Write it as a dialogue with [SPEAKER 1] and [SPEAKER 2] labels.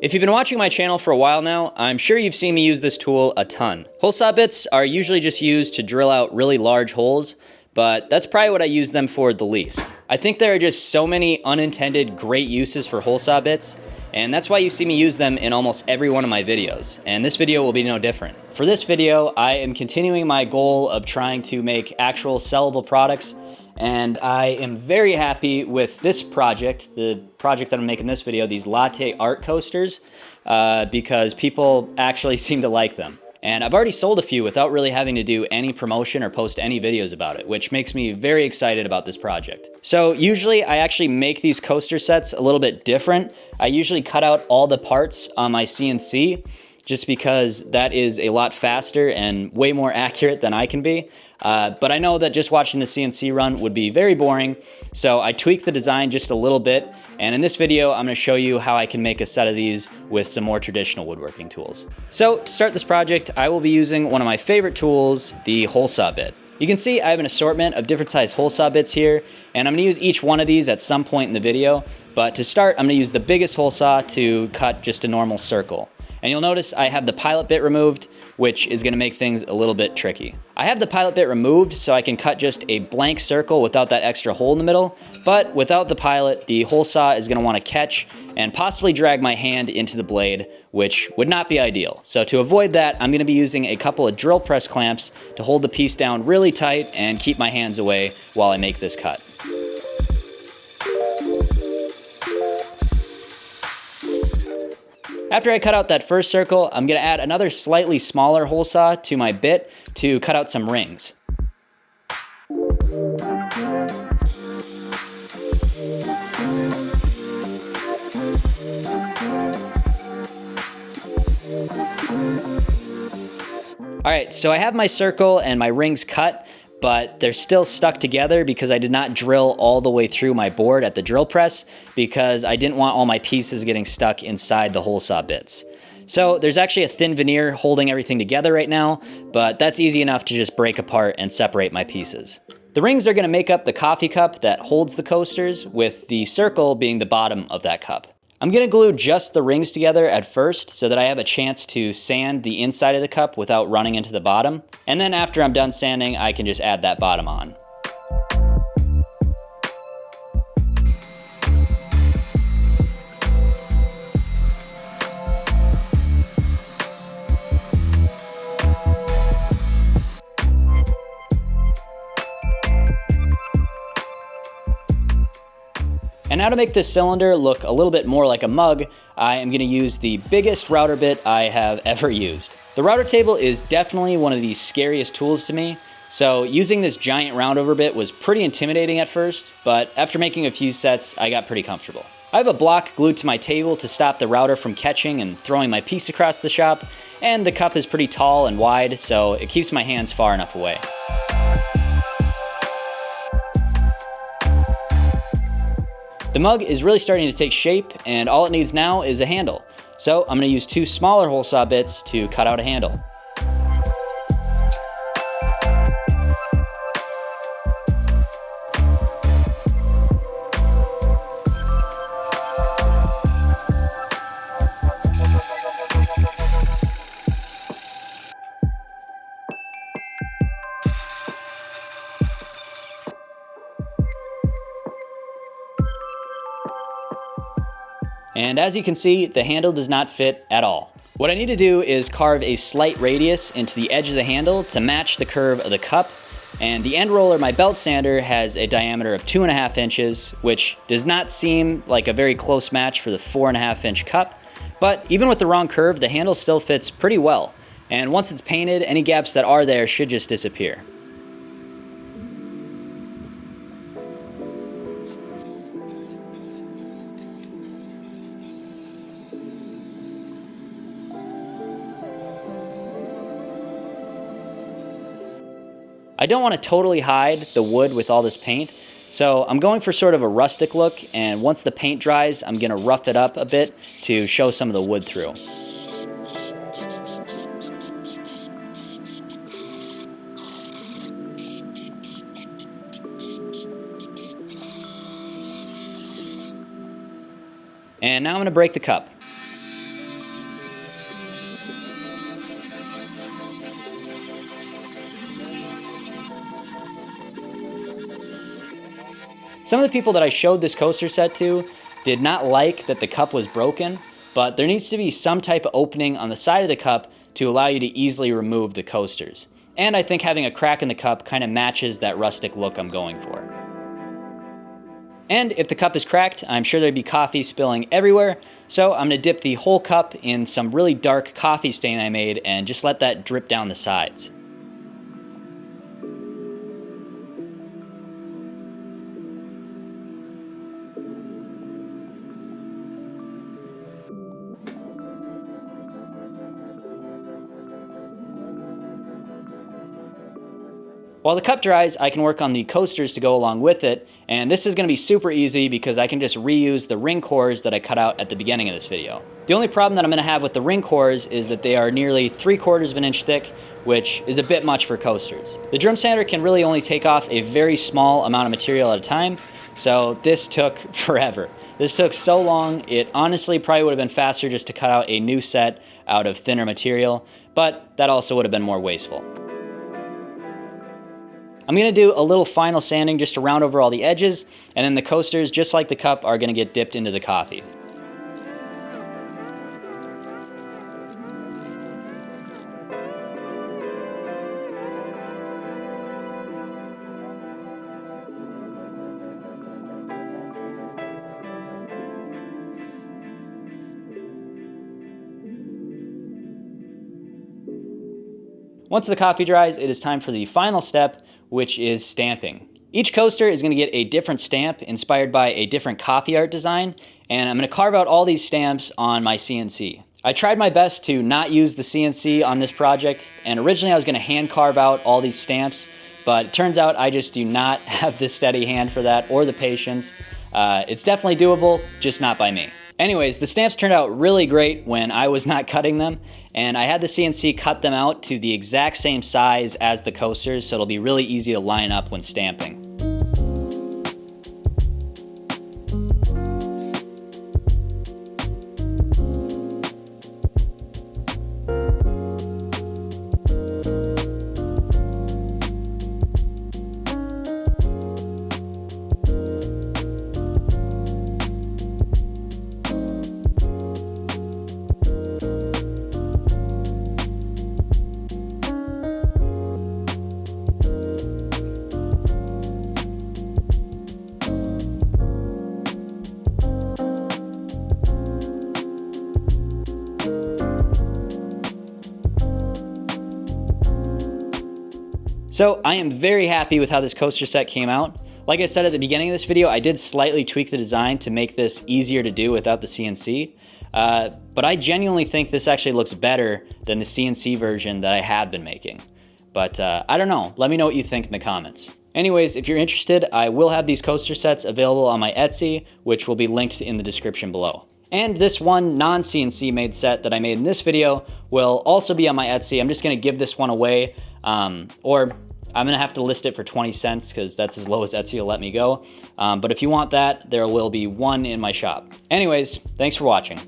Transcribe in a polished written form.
[SPEAKER 1] If you've been watching my channel for a while now, I'm sure you've seen me use this tool a ton. Hole saw bits are usually just used to drill out really large holes, but that's probably what I use them for the least. I think there are just so many unintended great uses for hole saw bits, and that's why you see me use them in almost every one of my videos, and this video will be no different. For this video, I am continuing my goal of trying to make actual sellable products, and I am very happy with this project, the project that I'm making this video, these Latte art coasters, because people actually seem to like them. And I've already sold a few without really having to do any promotion or post any videos about it, which makes me very excited about this project. So usually I actually make these coaster sets a little bit different. I usually cut out all the parts on my CNC just because that is a lot faster and way more accurate than I can be. But I know that just watching the CNC run would be very boring, so I tweaked the design just a little bit, and in this video I'm going to show you how I can make a set of these with some more traditional woodworking tools. So to start this project, I will be using one of my favorite tools, the hole saw bit. You can see I have an assortment of different size hole saw bits here, and I'm going to use each one of these at some point in the video, but to start I'm going to use the biggest hole saw to cut just a normal circle. And you'll notice I have the pilot bit removed, which is going to make things a little bit tricky. I have the pilot bit removed so I can cut just a blank circle without that extra hole in the middle, but without the pilot, the hole saw is going to want to catch and possibly drag my hand into the blade, which would not be ideal. So to avoid that, I'm going to be using a couple of drill press clamps to hold the piece down really tight and keep my hands away while I make this cut. After I cut out that first circle, I'm going to add another slightly smaller hole saw to my bit to cut out some rings. Alright, so I have my circle and my rings cut, but they're still stuck together because I did not drill all the way through my board at the drill press because I didn't want all my pieces getting stuck inside the hole saw bits. So there's actually a thin veneer holding everything together right now, but that's easy enough to just break apart and separate my pieces. The rings are going to make up the coffee cup that holds the coasters, with the circle being the bottom of that cup. I'm going to glue just the rings together at first so that I have a chance to sand the inside of the cup without running into the bottom. And then after I'm done sanding, I can just add that bottom on. And now to make this cylinder look a little bit more like a mug, I am going to use the biggest router bit I have ever used. The router table is definitely one of the scariest tools to me, so using this giant roundover bit was pretty intimidating at first, but after making a few sets, I got pretty comfortable. I have a block glued to my table to stop the router from catching and throwing my piece across the shop, and the cup is pretty tall and wide, so it keeps my hands far enough away. The mug is really starting to take shape, and all it needs now is a handle. So I'm going to use two smaller hole saw bits to cut out a handle. And as you can see, the handle does not fit at all. What I need to do is carve a slight radius into the edge of the handle to match the curve of the cup, and the end roller, my belt sander, has a diameter of 2.5 inches, which does not seem like a very close match for the 4.5 inch cup, but even with the wrong curve, the handle still fits pretty well, and once it's painted, any gaps that are there should just disappear. I don't want to totally hide the wood with all this paint, so I'm going for sort of a rustic look, and once the paint dries, I'm going to rough it up a bit to show some of the wood through. And now I'm going to break the cup. Some of the people that I showed this coaster set to did not like that the cup was broken, but there needs to be some type of opening on the side of the cup to allow you to easily remove the coasters. And I think having a crack in the cup kind of matches that rustic look I'm going for. And if the cup is cracked, I'm sure there'd be coffee spilling everywhere, so I'm gonna dip the whole cup in some really dark coffee stain I made and just let that drip down the sides. While the cup dries, I can work on the coasters to go along with it, and this is going to be super easy because I can just reuse the ring cores that I cut out at the beginning of this video. The only problem that I'm going to have with the ring cores is that they are nearly 3/4 of an inch thick, which is a bit much for coasters. The drum sander can really only take off a very small amount of material at a time, so this took forever. This took so long, it honestly probably would have been faster just to cut out a new set out of thinner material, but that also would have been more wasteful. I'm going to do a little final sanding just to round over all the edges, and then the coasters, just like the cup, are going to get dipped into the coffee. Once the coffee dries, it is time for the final step, which is stamping. Each coaster is going to get a different stamp inspired by a different coffee art design, and I'm going to carve out all these stamps on my CNC. I tried my best to not use the CNC on this project, and originally I was going to hand carve out all these stamps, but it turns out I just do not have the steady hand for that or the patience. It's definitely doable, just not by me. Anyways, the stamps turned out really great when I was not cutting them, and I had the CNC cut them out to the exact same size as the coasters, so it'll be really easy to line up when stamping. So I am very happy with how this coaster set came out. Like I said at the beginning of this video, I did slightly tweak the design to make this easier to do without the CNC. But I genuinely think this actually looks better than the CNC version that I have been making. But I don't know, let me know what you think in the comments. Anyways, if you're interested, I will have these coaster sets available on my Etsy, which will be linked in the description below. And this one non-CNC made set that I made in this video will also be on my Etsy. I'm just gonna give this one away, or I'm gonna have to list it for 20 cents because that's as low as Etsy will let me go. But if you want that, there will be one in my shop. Anyways, thanks for watching.